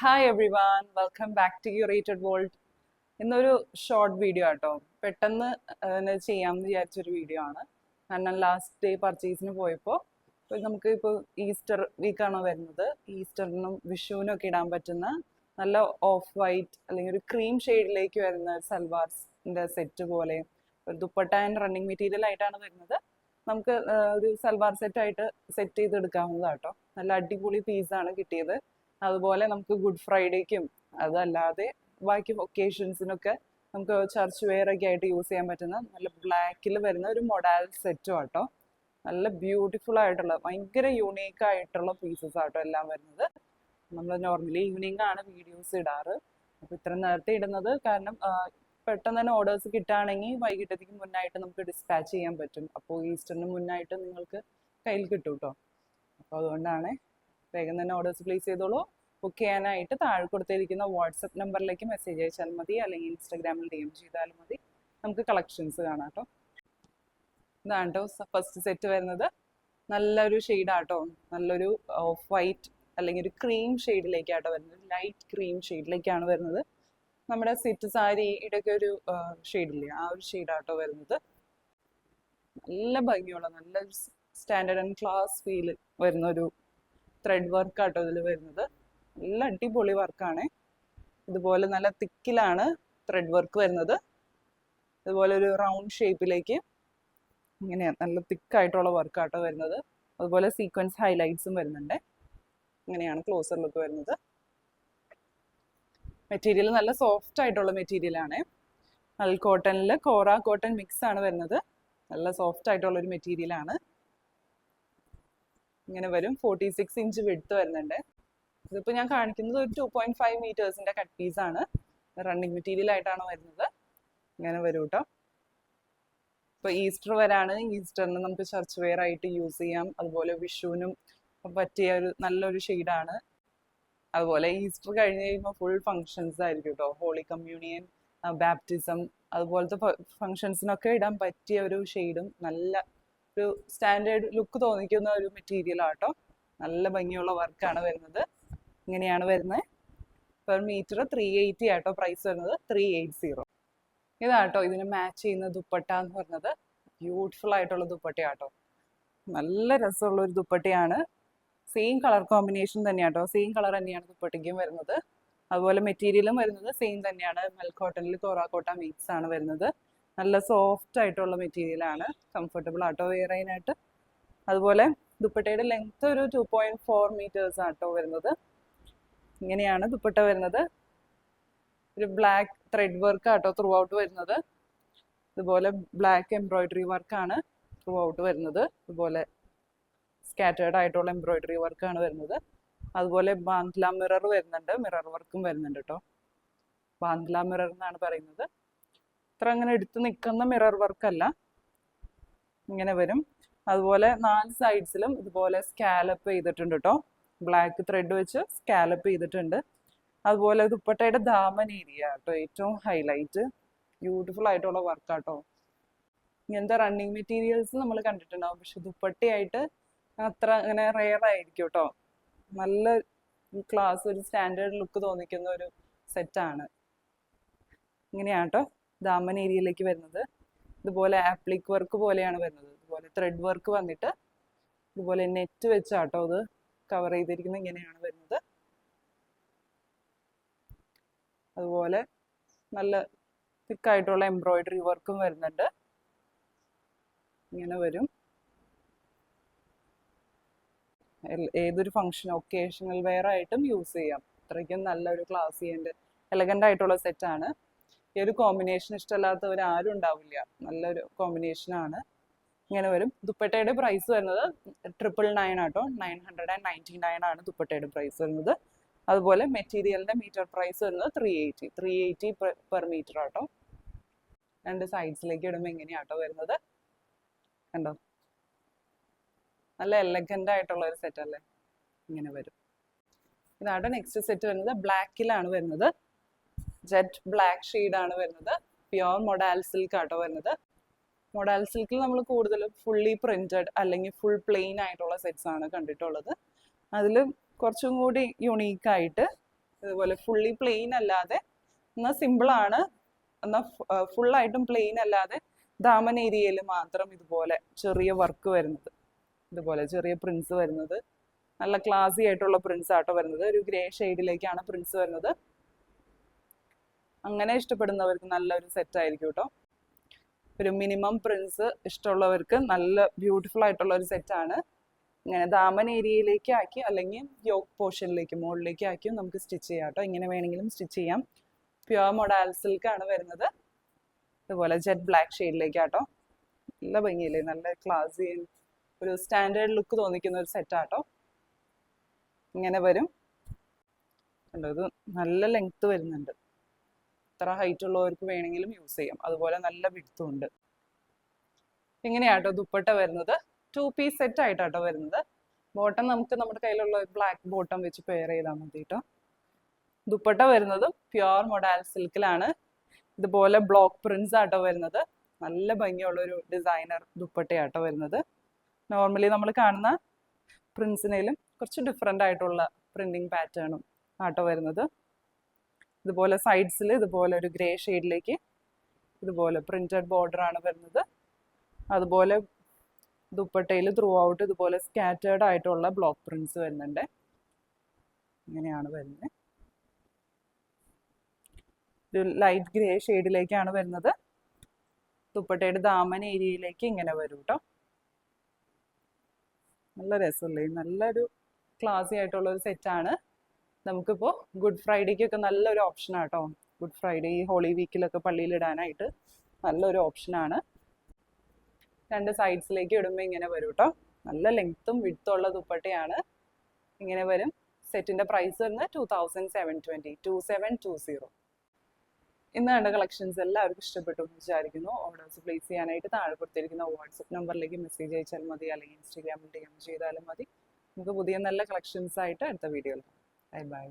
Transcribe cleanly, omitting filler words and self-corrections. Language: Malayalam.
Hi everyone, welcome back to curated world. ഇന്നൊരു ഷോർട്ട് വീഡിയോ ആട്ടോ, പെട്ടെന്ന് ചെയ്യാമെന്ന് വിചാരിച്ചൊരു വീഡിയോ ആണ്. കാരണം ലാസ്റ്റ് ഡേ പർച്ചേസിന് പോയപ്പോൾ നമുക്ക് ഇപ്പോൾ ഈസ്റ്റർ വീക്കാണോ വരുന്നത്, ഈസ്റ്ററിനും വിഷുവിനും ഒക്കെ ഇടാൻ പറ്റുന്ന നല്ല ഓഫ് വൈറ്റ് അല്ലെങ്കിൽ ഒരു ക്രീം ഷെയ്ഡിലേക്ക് വരുന്ന സൽവാർസിൻ്റെ സെറ്റ് പോലെ ഒരു ദുപ്പട്ട ആൻഡ് റണ്ണിങ് മെറ്റീരിയൽ ആയിട്ടാണ് വരുന്നത്. നമുക്ക് ഒരു സൽവാർ സെറ്റായിട്ട് സെറ്റ് ചെയ്തെടുക്കാവുന്നതാട്ടോ. നല്ല അടിപൊളി പീസാണ് കിട്ടിയത്. അതുപോലെ നമുക്ക് ഗുഡ് ഫ്രൈഡേക്കും അതല്ലാതെ ബാക്കി ഒക്കേഷൻസിനൊക്കെ നമുക്ക് ചർച്ച് വെയർ ഒക്കെ ആയിട്ട് യൂസ് ചെയ്യാൻ പറ്റുന്ന നല്ല ബ്ലാക്കിൽ വരുന്ന ഒരു മൊഡാൽ സെറ്റും ആട്ടോ. നല്ല ബ്യൂട്ടിഫുൾ ആയിട്ടുള്ള ഭയങ്കര യൂണീക്ക് ആയിട്ടുള്ള പീസസ് ആട്ടോ എല്ലാം വരുന്നത്. നമ്മൾ നോർമലി ഈവനിങ് ആണ് വീഡിയോസ് ഇടാറ്. അപ്പോൾ ഇത്ര നേരത്തെ ഇടുന്നത് കാരണം പെട്ടെന്ന് തന്നെ ഓർഡേഴ്സ് കിട്ടുകയാണെങ്കിൽ വൈകിട്ടത്തേക്ക് മുന്നായിട്ട് നമുക്ക് ഡിസ്പാച്ച് ചെയ്യാൻ പറ്റും. അപ്പോൾ ഈസ്റ്ററിന് മുന്നായിട്ട് നിങ്ങൾക്ക് കയ്യിൽ കിട്ടും കേട്ടോ. അപ്പോൾ അതുകൊണ്ടാണ് വേഗം തന്നെ ഓർഡേഴ്സ് പ്ലേസ് ചെയ്തോളൂ. ബുക്ക് ചെയ്യാനായിട്ട് താഴെ കൊടുത്തിരിക്കുന്ന വാട്സപ്പ് നമ്പറിലേക്ക് മെസ്സേജ് അയച്ചാൽ മതി, അല്ലെങ്കിൽ ഇൻസ്റ്റാഗ്രാമിൽ DM ചെയ്താലും മതി. നമുക്ക് കളക്ഷൻസ് കാണാം കേട്ടോ. ഇതാണ് കേട്ടോ ഫസ്റ്റ് സെറ്റ് വരുന്നത്. നല്ലൊരു ഷെയ്ഡാട്ടോ, നല്ലൊരു ഓഫ് വൈറ്റ് അല്ലെങ്കിൽ ഒരു ക്രീം ഷെയ്ഡിലേക്കാട്ടോ വരുന്നത്. ലൈറ്റ് ക്രീം ഷെയ്ഡിലേക്കാണ് വരുന്നത്. നമ്മുടെ സെറ്റ് സാരിയുടെ ഒക്കെ ഒരു ഷെയ്ഡില്ലേ, ആ ഒരു ഷെയ്ഡാട്ടോ വരുന്നത്. നല്ല ഭംഗിയുള്ള നല്ല സ്റ്റാൻഡേർഡ് ആൻഡ് ക്ലാസ് ഫീൽ വരുന്ന ഒരു ത്രെഡ് വർക്ക് ആട്ടോ ഇതിൽ വരുന്നത്. നല്ല അടിപൊളി വർക്കാണ്. ഇതുപോലെ നല്ല തിക്കിലാണ് ത്രെഡ് വർക്ക് വരുന്നത്. ഇതുപോലെ ഒരു റൗണ്ട് ഷേപ്പിലേക്ക് ഇങ്ങനെയാണ് നല്ല തിക്കായിട്ടുള്ള വർക്കാട്ടോ വരുന്നത്. അതുപോലെ സീക്വൻസ് ഹൈലൈറ്റ്സും വരുന്നുണ്ട്. ഇങ്ങനെയാണ് ക്ലോസർ ലുക്ക് വരുന്നത്. മെറ്റീരിയൽ നല്ല സോഫ്റ്റ് ആയിട്ടുള്ള മെറ്റീരിയലാണ്. നൽ കോട്ടണിൽ കോറ കോട്ടൺ മിക്സ് ആണ് വരുന്നത്. നല്ല സോഫ്റ്റ് ആയിട്ടുള്ള ഒരു മെറ്റീരിയലാണ്. ഇങ്ങനെ വരും. 46 ഇഞ്ച് വിഡ്ത്ത് വരുന്നുണ്ട്. ഇതിപ്പോൾ ഞാൻ കാണിക്കുന്നത് ഒരു 2.5 മീറ്റേഴ്സിൻ്റെ കട്ട് പീസാണ്. റണ്ണിങ് മെറ്റീരിയൽ ആയിട്ടാണ് വരുന്നത്. ഇങ്ങനെ വരും കേട്ടോ. ഇപ്പോൾ ഈസ്റ്റർ വരാണ്. ഈസ്റ്ററിന് നമുക്ക് ചർച്ച് വെയർ ആയിട്ട് യൂസ് ചെയ്യാം. അതുപോലെ വിഷുവിനും പറ്റിയ ഒരു നല്ലൊരു ഷെയ്ഡാണ്. അതുപോലെ ഈസ്റ്റർ കഴിഞ്ഞ് കഴിയുമ്പോൾ ഫുൾ ഫങ്ഷൻസ് ആയിരിക്കും കേട്ടോ. ഹോളി കമ്മ്യൂണിയൻ, ബാപ്റ്റിസം, അതുപോലത്തെ ഫങ്ഷൻസിനൊക്കെ ഇടാൻ പറ്റിയ ഒരു ഷെയ്ഡും നല്ല ഒരു സ്റ്റാൻഡേർഡ് ലുക്ക് തോന്നിക്കുന്ന ഒരു മെറ്റീരിയൽ ആട്ടോ. നല്ല ഭംഗിയുള്ള വർക്കാണ് വരുന്നത്. ഇങ്ങനെയാണ് വരുന്നത്. പെർ മീറ്റർ 380 ആട്ടോ പ്രൈസ് വരുന്നത്. 380. ഇതാട്ടോ ഇതിന് മാച്ച് ചെയ്യുന്ന ദുപ്പട്ട എന്ന് പറഞ്ഞത്. ബ്യൂട്ടിഫുൾ ആയിട്ടുള്ള ദുപ്പട്ടയാട്ടോ. നല്ല രസമുള്ള ഒരു ദുപ്പട്ടയാണ്. സെയിം കളർ കോമ്പിനേഷൻ തന്നെയാട്ടോ. സെയിം കളർ തന്നെയാണ് ദുപ്പട്ടയ്ക്കും വരുന്നത്. അതുപോലെ മെറ്റീരിയലും വരുന്നത് സെയിം തന്നെയാണ്. മെൽക്കോട്ടണിൽ കോറാക്കോട്ട മിക്സ് ആണ് വരുന്നത്. നല്ല സോഫ്റ്റ് ആയിട്ടുള്ള മെറ്റീരിയലാണ്. കംഫർട്ടബിൾ ആട്ടോ വെയർ ചെയ്യാനായിട്ട്. അതുപോലെ ദുപ്പട്ടയുടെ ലെങ്ത് ഒരു 2.4 മീറ്റേഴ്സ് ആട്ടോ വരുന്നത്. ഇങ്ങനെയാണ് ദുപ്പട്ട വരുന്നത്. ഒരു ബ്ലാക്ക് ത്രെഡ് വർക്ക് ആട്ടോ ത്രൂ ഔട്ട് വരുന്നത്. ഇതുപോലെ ബ്ലാക്ക് എംബ്രോയിഡറി വർക്കാണ് ത്രൂ ഔട്ട് വരുന്നത്. ഇതുപോലെ സ്കാറ്റേർഡ് ആയിട്ടുള്ള എംബ്രോയിഡറി വർക്കാണ് വരുന്നത്. അതുപോലെ ബാന്ദ്ല മിറർ വരുന്നുണ്ട്. മിറർ വർക്കും വരുന്നുണ്ട് കേട്ടോ. ബാന്ദ്ല മിറർ എന്നാണ് പറയുന്നത്. ഇത്ര അങ്ങനെ എടുത്ത് നിൽക്കുന്ന മിറർ വർക്കല്ല. ഇങ്ങനെ വരും. അതുപോലെ 4 സൈഡ്സിലും ഇതുപോലെ സ്കാലപ്പ് ചെയ്തിട്ടുണ്ട് കേട്ടോ. ബ്ലാക്ക് ത്രെഡ് വെച്ച് സ്കാലപ്പ് ചെയ്തിട്ടുണ്ട്. അതുപോലെ ദുപ്പട്ടയുടെ ദാമൻ ഏരിയ കേട്ടോ ഏറ്റവും ഹൈലൈറ്റ്. ബ്യൂട്ടിഫുൾ ആയിട്ടുള്ള വർക്കാട്ടോ. ഇങ്ങനത്തെ റണ്ണിങ് മെറ്റീരിയൽസ് നമ്മൾ കണ്ടിട്ടുണ്ടാവും, പക്ഷെ ദുപ്പട്ടയായിട്ട് അത്ര അങ്ങനെ റെയർ ആയിരിക്കും കേട്ടോ. നല്ല ക്ലാസ്, ഒരു സ്റ്റാൻഡേർഡ് ലുക്ക് തോന്നിക്കുന്ന ഒരു സെറ്റാണ്. ഇങ്ങനെയാണ് കേട്ടോ ദാമൻ ഏരിയയിലേക്ക് വരുന്നത്. ഇതുപോലെ ആപ്ലിക് വർക്ക് പോലെയാണ് വരുന്നത്. ഇതുപോലെ ത്രെഡ് വർക്ക് വന്നിട്ട് ഇതുപോലെ നെറ്റ് വെച്ചാട്ടോ അത് കവർ ചെയ്തിരിക്കുന്നത്. ഇങ്ങനെയാണ് വരുന്നത്. അതുപോലെ നല്ല തിക്കായിട്ടുള്ള എംബ്രോയിഡറി വർക്കും വരുന്നുണ്ട്. ഇങ്ങനെ വരും. ഏതൊരു ഫംഗ്ഷൻ ഒക്കേഷണൽ വെയർ ആയിട്ടും യൂസ് ചെയ്യാം. അത്രയ്ക്കും നല്ലൊരു ക്ലാസി ആൻഡ് എലഗൻ്റ് ആയിട്ടുള്ള സെറ്റാണ്. ഈ ഒരു കോമ്പിനേഷൻ ഇഷ്ടമല്ലാത്തവർ ആരും ഉണ്ടാവില്ല. നല്ലൊരു കോമ്പിനേഷനാണ്. ഇങ്ങനെ വരും. ദുപ്പട്ടയുടെ പ്രൈസ് വരുന്നത് 999 ആട്ടോ. 999 ആണ് ദുപ്പട്ടയുടെ പ്രൈസ് വരുന്നത്. അതുപോലെ മെറ്റീരിയലിൻ്റെ മീറ്റർ പ്രൈസ് വരുന്നത് 380 പെർ മീറ്റർ ആട്ടോ. 2 സൈഡ്സിലേക്ക് ഇടുമ്പോൾ എങ്ങനെയാട്ടോ വരുന്നത് കണ്ടോ. നല്ല എലഗൻ്റ് ആയിട്ടുള്ള ഒരു സെറ്റ് അല്ലേ. ഇങ്ങനെ വരും. ഇതാണ് നെക്സ്റ്റ് സെറ്റ് വരുന്നത്. ബ്ലാക്കിലാണ് വരുന്നത്. ജെറ്റ് ബ്ലാക്ക് ഷെയ്ഡാണ് വരുന്നത്. പ്യുവർ മൊഡാൽ സിൽക്ക് ആട്ടോ വരുന്നത്. മൊഡാൽ സിൽക്കിൽ നമ്മൾ കൂടുതലും ഫുള്ളി പ്രിന്റഡ് അല്ലെങ്കിൽ ഫുൾ പ്ലെയിൻ ആയിട്ടുള്ള സെറ്റ്സ് ആണ് കണ്ടിട്ടുള്ളത്. അതിൽ കുറച്ചും കൂടി യുണീക്കായിട്ട് ഇതുപോലെ ഫുള്ളി പ്ലെയിൻ അല്ലാതെ എന്നാൽ സിമ്പിൾ ആണ്, എന്നാൽ ഫുള്ളായിട്ടും പ്ലെയിൻ അല്ലാതെ ദാമൻ ഏരിയയിൽ മാത്രം ഇതുപോലെ ചെറിയ വർക്ക് വരുന്നത്, ഇതുപോലെ ചെറിയ പ്രിന്റ്സ് വരുന്നത്. നല്ല ക്ലാസി ആയിട്ടുള്ള പ്രിന്റ്സ് ആട്ടോ വരുന്നത്. ഒരു ഗ്രേ ഷെയ്ഡിലേക്കാണ് പ്രിന്റ്സ് വരുന്നത്. അങ്ങനെ ഇഷ്ടപ്പെടുന്നവർക്ക് നല്ലൊരു സെറ്റ് ആയിരിക്കും കേട്ടോ. ഒരു മിനിമം പ്രിന്റ്സ് ഇഷ്ടമുള്ളവർക്ക് നല്ല ബ്യൂട്ടിഫുൾ ആയിട്ടുള്ള ഒരു സെറ്റാണ്. ഇങ്ങനെ ദാമൻ ഏരിയയിലേക്ക് ആക്കി അല്ലെങ്കിൽ യോക്ക് പോർഷനിലേക്ക് മുകളിലേക്ക് ആക്കി നമുക്ക് സ്റ്റിച്ച് ചെയ്യാം കേട്ടോ. ഇങ്ങനെ വേണമെങ്കിലും സ്റ്റിച്ച് ചെയ്യാം. പ്യുവർ മൊഡാൽ സിൽക്ക് ആണ് വരുന്നത്. ഇതുപോലെ ജെറ്റ് ബ്ലാക്ക് ഷെയ്ഡിലേക്കാട്ടോ. നല്ല ഭംഗിയില്ലേ, നല്ല ക്ലാസി, ഒരു സ്റ്റാൻഡേർഡ് ലുക്ക് തോന്നിക്കുന്ന ഒരു സെറ്റാട്ടോ. ഇങ്ങനെ വരും കണ്ടോ. ഇത് നല്ല ലെങ്ത് വരുന്നുണ്ട്. ഇത്ര ഹൈറ്റ് ഉള്ളവർക്ക് വേണമെങ്കിലും യൂസ് ചെയ്യാം. അതുപോലെ നല്ല വിഡ്ത്തും ഉണ്ട്. ഇങ്ങനെയാട്ടോ ദുപ്പട്ട വരുന്നത്. 2 പീസ് സെറ്റ് ആയിട്ടാട്ടോ വരുന്നത്. ബോട്ടം നമുക്ക് നമ്മുടെ കയ്യിലുള്ള ബ്ലാക്ക് ബോട്ടം വെച്ച് പെയർ ചെയ്താൽ മതി കേട്ടോ. ദുപ്പട്ട വരുന്നത് പ്യുവർ മൊഡാൽ സിൽക്കിലാണ്. ഇതുപോലെ ബ്ലോക്ക് പ്രിന്റ്സ് ആട്ടോ വരുന്നത്. നല്ല ഭംഗിയുള്ള ഒരു ഡിസൈനർ ദുപ്പട്ടയാട്ടോ വരുന്നത്. നോർമലി നമ്മൾ കാണുന്ന പ്രിന്റ്സിനേലും കുറച്ച് ഡിഫറെൻ്റ് ആയിട്ടുള്ള പ്രിന്റിങ് പാറ്റേണും ആട്ടോ വരുന്നത്. ഇതുപോലെ സൈഡ്സിൽ ഇതുപോലെ ഒരു ഗ്രേ ഷെയ്ഡിലേക്ക് ഇതുപോലെ പ്രിന്റഡ് ബോർഡർ ആണ് വരുന്നത്. അതുപോലെ ദുപ്പട്ടയിൽ ത്രൂ ഔട്ട് ഇതുപോലെ സ്കാറ്റേർഡ് ആയിട്ടുള്ള ബ്ലോക്ക് പ്രിന്റ്സ് വരുന്നുണ്ട്. ഇങ്ങനെയാണ് വരുന്നത്. ഒരു ലൈറ്റ് ഗ്രേ ഷെയ്ഡിലേക്കാണ് വരുന്നത്. ദുപ്പട്ടയുടെ ദാമൻ ഏരിയയിലേക്ക് ഇങ്ങനെ വരും കേട്ടോ. നല്ല രസമല്ലേ, നല്ലൊരു ക്ലാസി ആയിട്ടുള്ള ഒരു സെറ്റാണ്. നമുക്കിപ്പോൾ ഗുഡ് ഫ്രൈഡേക്കൊക്കെ നല്ലൊരു ഓപ്ഷനാട്ടോ. ഗുഡ് ഫ്രൈഡേ, ഈ ഹോളി വീക്കിലൊക്കെ പള്ളിയിലിടാനായിട്ട് നല്ലൊരു ഓപ്ഷനാണ്. 2 സൈഡ്സിലേക്ക് ഇടുമ്പോൾ ഇങ്ങനെ വരും കേട്ടോ. നല്ല ലെങ്ത്തും വിഡ്ത്തും ഉള്ള ദുപ്പട്ടയാണ്. ഇങ്ങനെ വരും. സെറ്റിന്റെ പ്രൈസ് വരുന്നത് 2720, 2720. ഇന്ന് കണ്ട കളക്ഷൻസ് എല്ലാവർക്കും ഇഷ്ടപ്പെട്ടു എന്ന് വിചാരിക്കുന്നു. ഓർഡേഴ്സ് പ്ലേസ് ചെയ്യാനായിട്ട് താഴെ കൊടുത്തിരിക്കുന്ന വാട്സപ്പ് നമ്പറിലേക്ക് മെസ്സേജ് അയച്ചാൽ മതി, അല്ലെങ്കിൽ ഇൻസ്റ്റാഗ്രാമിൽ DM ചെയ്താലും മതി. നമുക്ക് പുതിയ നല്ല കളക്ഷൻസ് ആയിട്ട് അടുത്ത വീഡിയോയിൽ. Bye bye.